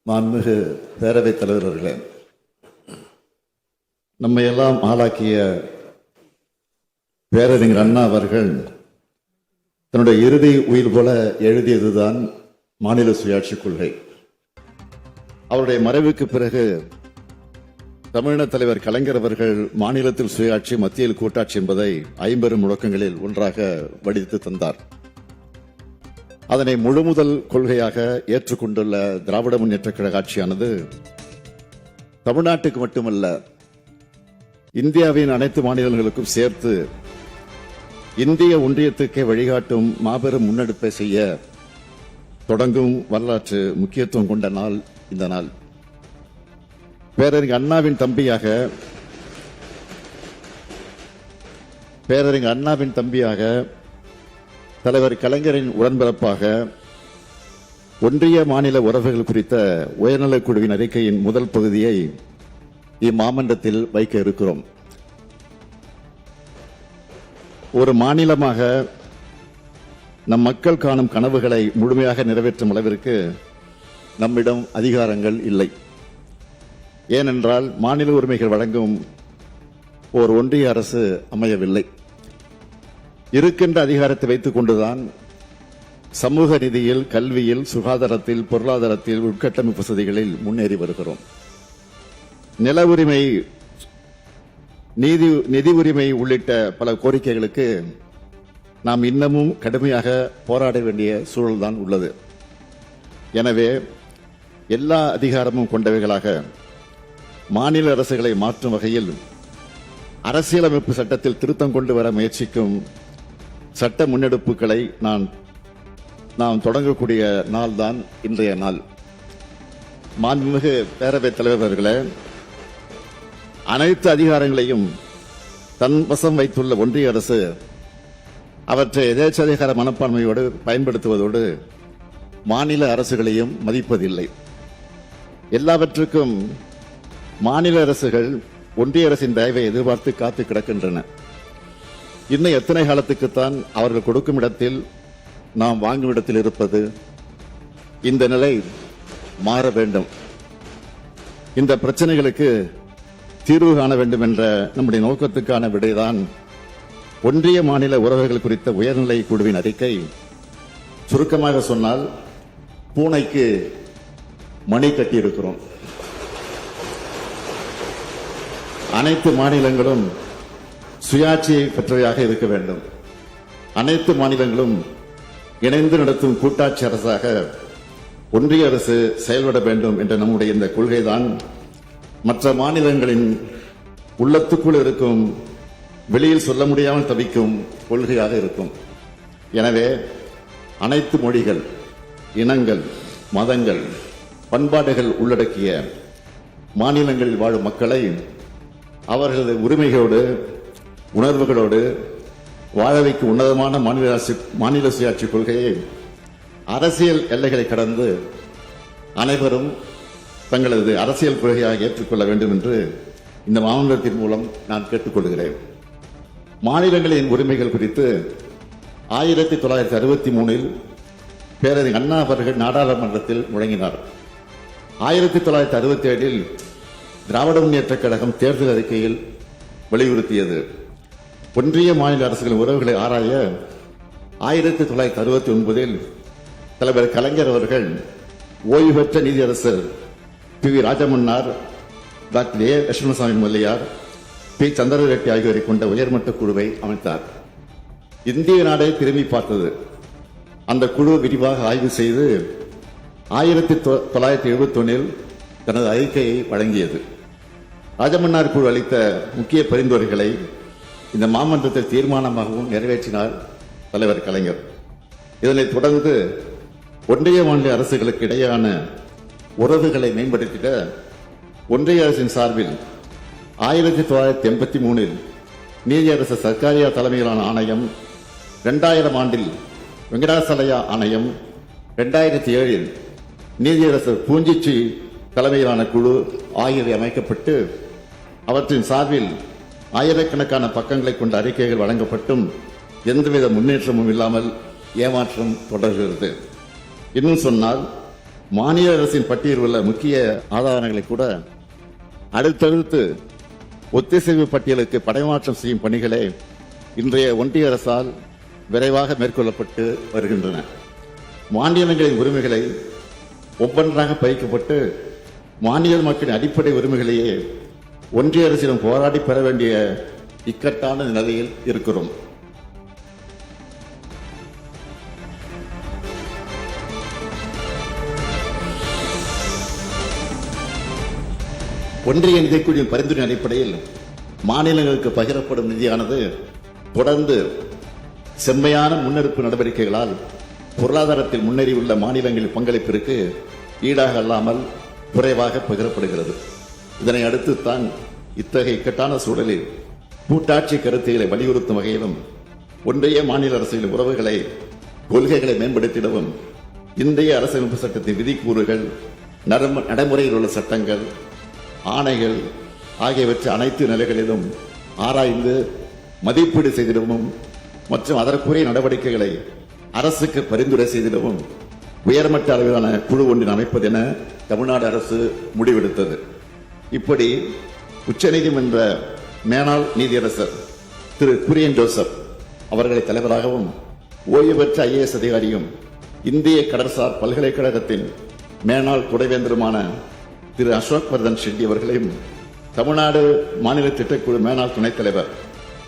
மாண்புமிகு பேரவைத் தலைவர் அவர்களே, நம்மையெல்லாம் ஆளாக்கிய பேரறிஞர் அண்ணா அவர்கள் தன்னுடைய இறுதி உயிர் போல எழுதியதுதான் மாநில சுயாட்சி கொள்கை. அவருடைய மறைவுக்கு பிறகு தமிழின தலைவர் கலைஞர் அவர்கள் மாநிலத்தில் சுயாட்சி, மத்தியில் கூட்டாட்சி என்பதை 50 முழக்கங்களில் ஒன்றாக வடித்து தந்தார். அதனை முழுமுதல் கொள்கையாக ஏற்றுக்கொண்டுள்ள திராவிட முன்னேற்ற கழக ஆட்சியானது தமிழ்நாட்டுக்கு மட்டுமல்ல, இந்தியாவின் அனைத்து மாநிலங்களுக்கும் சேர்த்து இந்திய ஒன்றியத்துக்கே வழிகாட்டும் மாபெரும் முன்னெடுப்பை செய்ய தொடங்கும் வரலாற்று முக்கியத்துவம் கொண்ட நாள் இந்த நாள். பேரறிஞர் அண்ணாவின் தம்பியாக தலைவர் கலைஞரின் உடன்பிறப்பாக ஒன்றிய மாநில உறவுகள் குறித்த உயர்நிலைக் குழுவின் அறிக்கையின் முதல் பகுதியை இம்மாமன்றத்தில் வைக்க இருக்கிறோம். ஒரு மாநிலமாக நம் மக்கள் காணும் கனவுகளை முழுமையாக நிறைவேற்றும் அளவிற்கு நம்மிடம் அதிகாரங்கள் இல்லை. ஏனென்றால் மாநில உரிமைகள் வழங்கும் ஒரு ஒன்றிய அரசு அமையவில்லை. இருக்கின்ற அதிகாரத்தை வைத்துக் கொண்டுதான் சமூக நீதியில், கல்வியில், சுகாதாரத்தில், பொருளாதாரத்தில், உட்கட்டமைப்பு வசதிகளில் முன்னேறி வருகிறோம். நில உரிமை, நிதி உரிமை உள்ளிட்ட பல கோரிக்கைகளுக்கு நாம் இன்னமும் கடுமையாக போராட வேண்டிய சூழல்தான் உள்ளது. எனவே எல்லா அதிகாரமும் கொண்டவைகளாக மாநில அரசுகளை மாற்றும் வகையில் அரசியலமைப்பு சட்டத்தில் திருத்தம் கொண்டு வர முயற்சிக்கும் சட்ட முன்னெடுப்புகளை நாம் தொடங்கக்கூடிய நாள் தான் இன்றைய நாள். மாண்புமிகு பேரவைத் தலைவர் அவர்களே, அனைத்து அதிகாரங்களையும் தன் வசம் வைத்துள்ள ஒன்றிய அரசு அவற்றை எதேச்சதிகார மனப்பான்மையோடு பயன்படுத்துவதோடு மாநில அரசுகளையும் மதிப்பதில்லை. எல்லாவற்றுக்கும் மாநில அரசுகள் ஒன்றிய அரசின் தயவை எதிர்பார்த்து காத்து கிடக்கின்றன. இன்னும் எத்தனை காலத்துக்குத்தான் அவர்கள் கொடுக்கும் இடத்தில் நாம் வாங்கும் இடத்தில் இருப்பது? இந்த நிலை மாற வேண்டும். இந்த பிரச்சனைகளுக்கு தீர்வு காண வேண்டும் என்ற நம்முடைய நோக்கத்துக்கான விடைதான் ஒன்றிய மாநில உறவுகள் குறித்த உயர்நிலை குழுவின் அறிக்கை. சுருக்கமாக சொன்னால், பூனைக்கு மணி கட்டியிருக்கிறோம். அனைத்து மாநிலங்களும் சுயாட்சியை பெற்றவையாக இருக்க வேண்டும். அனைத்து மாநிலங்களும் இணைந்து நடத்தும் கூட்டாட்சி அரசாக ஒன்றிய அரசு செயல்பட வேண்டும் என்ற நம்முடைய இந்த கொள்கைதான் மற்ற மாநிலங்களின் உள்ளத்துக்குள் இருக்கும், வெளியில் சொல்ல முடியாமல் தவிக்கும் கொள்கையாக இருக்கும். எனவே அனைத்து மொழிகள், இனங்கள், மதங்கள், பண்பாடுகள் உள்ளடக்கிய மாநிலங்களில் வாழும் மக்களை அவர்களது உரிமைகளோடு, உணர்வுகளோடு வாழ வைக்கும் உன்னதமான மாநில சுயாட்சி கொள்கையை அரசியல் எல்லைகளை கடந்து அனைவரும் தங்களது அரசியல் கொள்கையாக ஏற்றுக்கொள்ள வேண்டும் என்று இந்த மாமன்றத்தின் மூலம் நான் கேட்டுக்கொள்கிறேன். மாநிலங்களின் உரிமைகள் குறித்து 1963 பேரறிஞர் அண்ணா அவர்கள் நாடாளுமன்றத்தில் முழங்கினார். 1967 திராவிட முன்னேற்ற கழகம் தேர்தல் அறிக்கையில் வலியுறுத்தியது. ஒன்றிய மாநில அரசுகளின் உறவுகளை ஆராய 1969 தலைவர் கலைஞர் அவர்கள் ஓய்வு பெற்ற நீதியரசர் P V. Rajamannar, doctor A. Lakshmanaswami Mudaliar, P. Chandrareddy ஆகியோரை கொண்ட உயர்மட்ட குழுவை அமைத்தார். இந்திய நாடே திரும்பி பார்த்தது. அந்த குழு விரிவாக ஆய்வு செய்து 1971 தனது அறிக்கையை வழங்கியது. ராஜமன்னார் குழு அளித்த முக்கிய பரிந்துரைகளை இந்த மாமன்றத்தில் தீர்மானமாகவும் நிறைவேற்றினார் தலைவர் கலைஞர். இதனைத் தொடர்ந்து ஒன்றிய மாநில அரசுகளுக்கு இடையேயான உறவுகளை மேம்படுத்திட ஒன்றிய அரசின் சார்பில் 1983 நீதியரசர் சர்க்காரியா தலைமையிலான ஆணையம், 2000 ஆண்டில் வெங்கடாசலயா ஆணையம், 2007 நீதியரசர் பூஞ்சிச்சி தலைமையிலான குழு ஆகியவை அமைக்கப்பட்டு அவற்றின் சார்பில் ஆயிரக்கணக்கான பக்கங்களை கொண்ட அறிக்கைகள் வழங்கப்பட்டும் எந்தவித முன்னேற்றமும் இல்லாமல் ஏமாற்றம் தொடர்கிறது. இன்னும் சொன்னால், மாநில அரசின் பட்டியலில் உள்ள முக்கிய ஆதாரங்களை கூட அடுத்தடுத்து ஒத்திசைவு பட்டியலுக்கு படைமாற்றம் செய்யும் பணிகளை இன்றைய ஒன்றிய அரசால் விரைவாக மேற்கொள்ளப்பட்டு வருகின்றன. மாநிலங்களின் உரிமைகளை ஒவ்வொன்றாக பறிக்கப்பட்டு மாநில மக்களின் அடிப்படை உரிமைகளையே ஒன்றிய அரசிடம் போராடி பெற வேண்டிய இக்கட்டான நிலையில் இருக்கிறோம். ஒன்றிய நிதிக்குழுவின் பரிந்துரை அடிப்படையில் மாநிலங்களுக்கு பகிரப்படும் நிதியானது தொடர்ந்து செம்மையான முன்னெடுப்பு நடவடிக்கைகளால் பொருளாதாரத்தில் முன்னேறியுள்ள மாநிலங்களின் பங்களிப்பிற்கு ஈடாக அல்லாமல் குறைவாக பகிரப்படுகிறது. இதனை அடுத்துத்தான் இத்தகைய இக்கட்டான சூழலில் கூட்டாட்சி கருத்துக்களை வலியுறுத்தும் வகையிலும் ஒன்றிய மாநில அரசுகளின் உறவுகளை கொள்கைகளை மேம்படுத்திடவும் இந்திய அரசியலமைப்பு சட்டத்தின் விதிக்கூறுகள், நடைமுறையில் உள்ள சட்டங்கள், ஆணைகள் ஆகியவற்றை அனைத்து நிலைகளிலும் ஆராய்ந்து மதிப்பீடு செய்திடவும் மற்றும் அதற்குரிய நடவடிக்கைகளை அரசுக்கு பரிந்துரை செய்திடவும் உயர்மட்ட அளவிலான குழு ஒன்றின் அமைப்பது என தமிழ்நாடு அரசு முடிவெடுத்தது. இப்படி உச்சநீதிமன்ற மேனாள் நீதியரசர் திரு குரியன் ஜோசப் அவர்களை தலைவராகவும் ஓய்வு பெற்ற IAS அதிகாரியும் இந்திய கடற்சார் பல்கலைக்கழகத்தின் மேனாள் துணைவேந்தருமான திரு அசோக் வர்தன் ஷெட்டி அவர்களையும் தமிழ்நாடு மாநில திட்டக்குழு மேனாள் துணைத் தலைவர்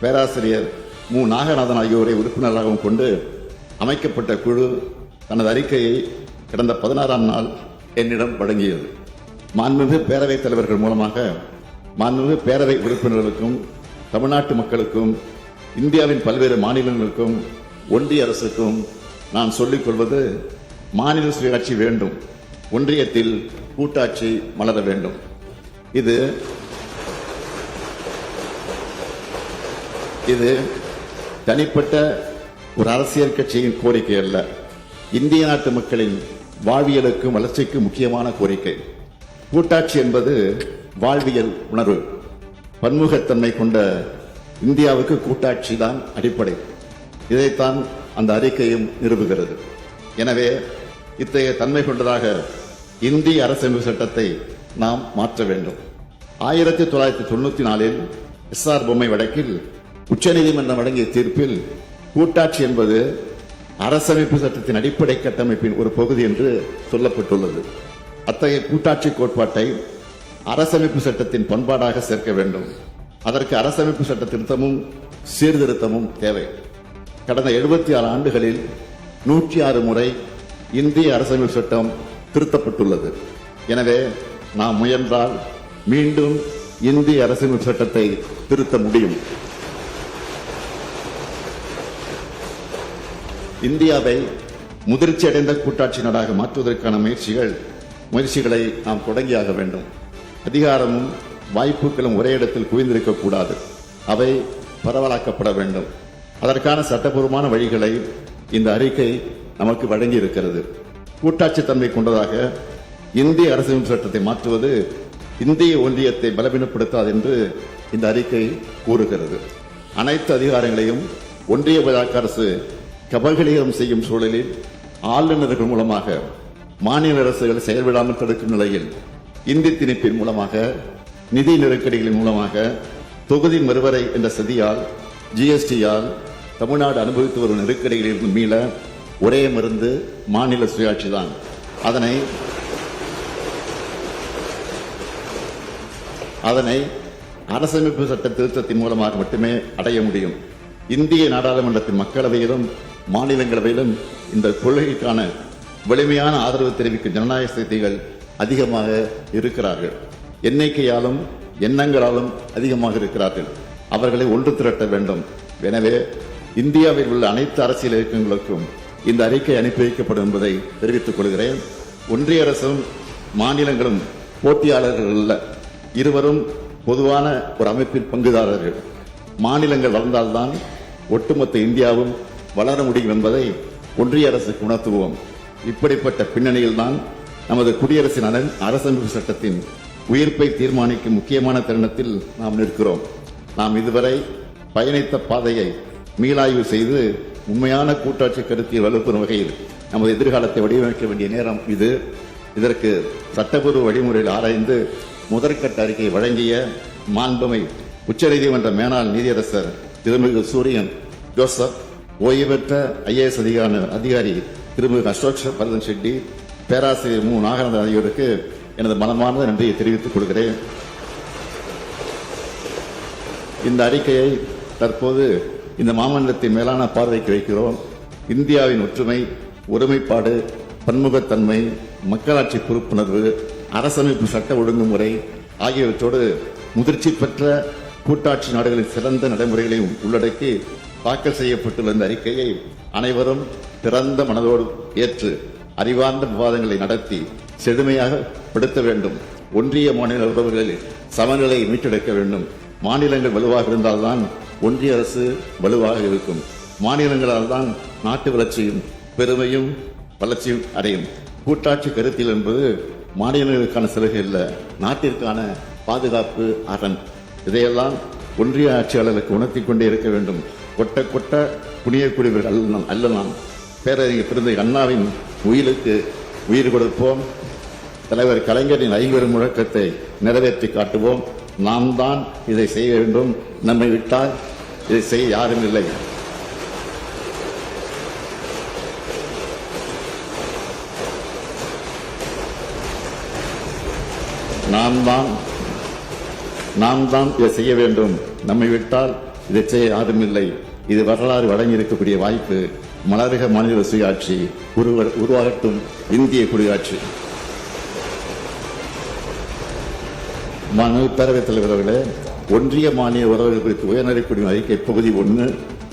பேராசிரியர் மு. நாகநாதன் ஆகியோரை உறுப்பினராகவும் கொண்டு அமைக்கப்பட்ட குழு தனது அறிக்கையை கடந்த 16ஆம் நாள் என்னிடம் வழங்கியது. மாண்புமிகு பேரவைத் தலைவர்கள் மூலமாக மாண்புமிகு பேரவை உறுப்பினர்களுக்கும் தமிழ்நாட்டு மக்களுக்கும் இந்தியாவின் பல்வேறு மாநிலங்களுக்கும் ஒன்றிய அரசுக்கும் நான் சொல்லிக் கொள்வது, மாநில சுயாட்சி வேண்டும், ஒன்றியத்தில் கூட்டாட்சி மலர வேண்டும். இது தனிப்பட்ட ஒரு அரசியல் கட்சியின் கோரிக்கை அல்ல, இந்திய நாட்டு மக்களின் வாழ்வியலுக்கும் வளர்ச்சிக்கும் முக்கியமான கோரிக்கை. கூட்டாட்சி என்பது வாழ்வியல் உணர்வு. பன்முகத்தன்மை கொண்ட இந்தியாவுக்கு கூட்டாட்சி தான் அடிப்படை. இதைத்தான் அந்த அறிக்கையும் நிறுவுகிறது. எனவே இத்தகைய தன்மை கொண்டதாக இந்திய அரசியலமைப்பு சட்டத்தை நாம் மாற்ற வேண்டும். 1994 SR பொம்மை வழக்கில் உச்சநீதிமன்றம் வழங்கிய தீர்ப்பில் கூட்டாட்சி என்பது அரசமைப்பு சட்டத்தின் அடிப்படை கட்டமைப்பின் ஒரு பகுதி என்று சொல்லப்பட்டுள்ளது. அத்தகைய கூட்டாட்சி கோட்பாட்டை அரசமைப்பு சட்டத்தின் பண்பாடாக சேர்க்க வேண்டும். அதற்கு அரசமைப்பு சட்ட திருத்தமும் சீர்திருத்தமும் தேவை. கடந்த 76 ஆண்டுகளில் 106 முறை இந்திய அரசமைப்பு சட்டம் திருத்தப்பட்டுள்ளது. எனவே நாம் முயன்றால் மீண்டும் இந்திய அரசியலமைப்பு சட்டத்தை திருத்த முடியும். இந்தியாவை முதிர்ச்சி அடைந்த கூட்டாட்சி நாடாக மாற்றுவதற்கான முயற்சிகளை நாம் தொடங்கியாக வேண்டும். அதிகாரமும் வாய்ப்புகளும் ஒரே இடத்தில் குவிந்திருக்கக்கூடாது. அவை பரவலாக்கப்பட வேண்டும். அதற்கான சட்டபூர்வமான வழிகளை இந்த அறிக்கை நமக்கு வழங்கி இருக்கிறது. கூட்டாட்சி தன்மை கொண்டதாக இந்திய அரசியலமைப்பு சட்டத்தை மாற்றுவது இந்திய ஒன்றியத்தை பலவீனப்படுத்தாது என்று இந்த அறிக்கை கூறுகிறது. அனைத்து அதிகாரங்களையும் ஒன்றிய அரசு கபலீகரம் செய்யும் சூழலில் ஆளுநர்கள் மூலமாக மாநில அரசுகள் செயல்படாமல் தடுக்கும் நிலையில் இந்தி திணிப்பின் மூலமாக, நிதி நெருக்கடிகளின் மூலமாக, தொகுதி மறுவரை என்ற சதியால், GSTயால் தமிழ்நாடு அனுபவித்து வரும் நெருக்கடிகளிலிருந்து மீள ஒரே மருந்து மாநில சுயாட்சி தான். அதனை அரசமைப்பு சட்ட திருத்தத்தின் மூலமாக மட்டுமே அடைய முடியும். இந்திய நாடாளுமன்றத்தின் மக்களவையிலும் மாநிலங்களவையிலும் இந்த கொள்கைக்கான வலிமையான ஆதரவு தெரிவிக்கும் ஜனநாயக சக்திகள் அதிகமாக இருக்கிறார்கள். எண்ணிக்கையாலும் எண்ணங்களாலும் அதிகமாக இருக்கிறார்கள். அவர்களை ஒன்று திரட்ட வேண்டும். எனவே இந்தியாவில் உள்ள அனைத்து அரசியல் இயக்கங்களுக்கும் இந்த அறிக்கை அனுப்பி வைக்கப்படும் என்பதை தெரிவித்துக் கொள்கிறேன். ஒன்றிய அரசும் மாநிலங்களும் போட்டியாளர்கள் அல்ல, இருவரும் பொதுவான ஒரு அமைப்பின் பங்குதாரர்கள். மாநிலங்கள் வளர்ந்தால்தான் ஒட்டுமொத்த இந்தியாவும் வளர முடியும் என்பதை ஒன்றிய அரசுக்கு உணர்த்துவோம். இப்படிப்பட்ட பின்னணியில்தான் நமது குடியரசின் அரசமைப்பு சட்டத்தின் உயிர்ப்பை தீர்மானிக்கும் முக்கியமான தருணத்தில் நாம் நிற்கிறோம். நாம் இதுவரை பயணித்த பாதையை மீளாய்வு செய்து உண்மையான கூட்டாட்சி கருத்தை வலுப்பெறும் வகையில் நமது எதிர்காலத்தை வடிவமைக்க வேண்டிய நேரம் இது. இதற்கு சட்டப்பூர்வ வழிமுறையில் ஆராய்ந்து முதற்கட்ட அறிக்கை வழங்கிய மாண்புமை உச்சநீதிமன்ற மேலாள் நீதியரசர் திருமிகு சூரியன் ஜோசப், ஓய்வு பெற்ற IAS அதிகாரி திருமிகு அசோக் பர்தன் ஷெட்டி, பேராசிரியர் மு. நாகநந்தன் ஆகியோருக்கு எனது மனமார்ந்த நன்றியை தெரிவித்துக் கொள்கிறேன். இந்த அறிக்கையை தற்போது இந்த மாமன்றத்தின் மேலான பார்வைக்கு வைக்கிறோம். இந்தியாவின் ஒற்றுமை, ஒருமைப்பாடு, பன்முகத்தன்மை, மக்களாட்சி பொறுப்புணர்வு, அரசமைப்பு சட்ட ஒழுங்குமுறை ஆகியவற்றோடு முதிர்ச்சி பெற்ற கூட்டாட்சி நாடுகளின் சிறந்த நடைமுறைகளையும் உள்ளடக்கி தாக்கல் செய்யப்பட்டுள்ள இந்த அறிக்கையை அனைவரும் திறந்த மனதோடு ஏற்று அறிவார்ந்த விவாதங்களை நடத்தி செழுமையாக படுத்த வேண்டும். ஒன்றிய மாநில உறவுகளில் சமநிலை மீட்டெடுக்க வேண்டும். மாநிலங்கள் வலுவாக இருந்தால்தான் ஒன்றிய அரசு வலுவாக இருக்கும். மாநிலங்களால் தான் நாட்டு வளர்ச்சியும் பெருமையும் வளர்ச்சியும் அடையும். கூட்டாட்சி கருத்தில் என்பது மாநிலங்களுக்கான சலுகை அல்ல, நாட்டிற்கான பாதுகாப்பு அரண். இதையெல்லாம் ஒன்றிய ஆட்சியாளர்களுக்கு உணர்த்திக் கொண்டே இருக்க வேண்டும். கொட்ட கொட்ட புனியக்கூடியவர்கள் அல்ல நாம். பேரறிஞர் பெருந்தை அண்ணாவின் உயிருக்கு உயிர் கொடுப்போம். தலைவர் கலைஞரின் 50 முழக்கத்தை நிறைவேற்றி காட்டுவோம். நாம் தான் இதை செய்ய வேண்டும். நம்மை விட்டால் இதை செய்ய யாரும் இல்லை. நாம் தான் இதை செய்ய வேண்டும். நம்மை விட்டால் இதை செய்ய யாரும் இல்லை. இது வரலாறு வழங்கியிருக்கக்கூடிய வாய்ப்பு. மலர்க மாநில சுயாட்சி, உருவாகட்டும் இந்திய குடியாட்சி. பேரவைத் தலைவர் அவர்களே, ஒன்றிய மாநில உறவுகள் குறித்து உயர்நடைக்குடிமை அறிக்கை பகுதி 1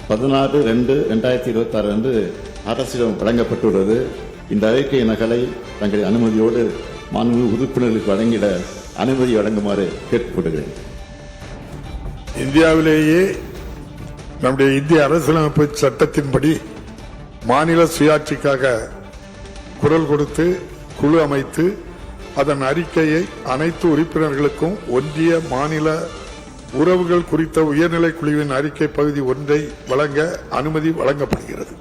16/2/2026 அன்று அரசிடம் வழங்கப்பட்டுள்ளது. இந்த அறிக்கை நகலை தங்கள் அனுமதியோடு மாண்பு உறுப்பினர்களுக்கு வழங்கிட அனுமதி வழங்குமாறு கேட்டுக்கொள்கிறேன். இந்தியாவிலேயே நம்முடைய இந்திய அரசியலமைப்பு சட்டத்தின்படி மாநில சுயாட்சிக்காக குரல் கொடுத்து குழு அமைத்து அதன் அறிக்கையை அனைத்து உறுப்பினர்களுக்கும் ஒன்றிய மாநில உறவுகள் குறித்த உயர்நிலை குழுவின் அறிக்கை பகுதி 1 வழங்க அனுமதி வழங்கப்படுகிறது.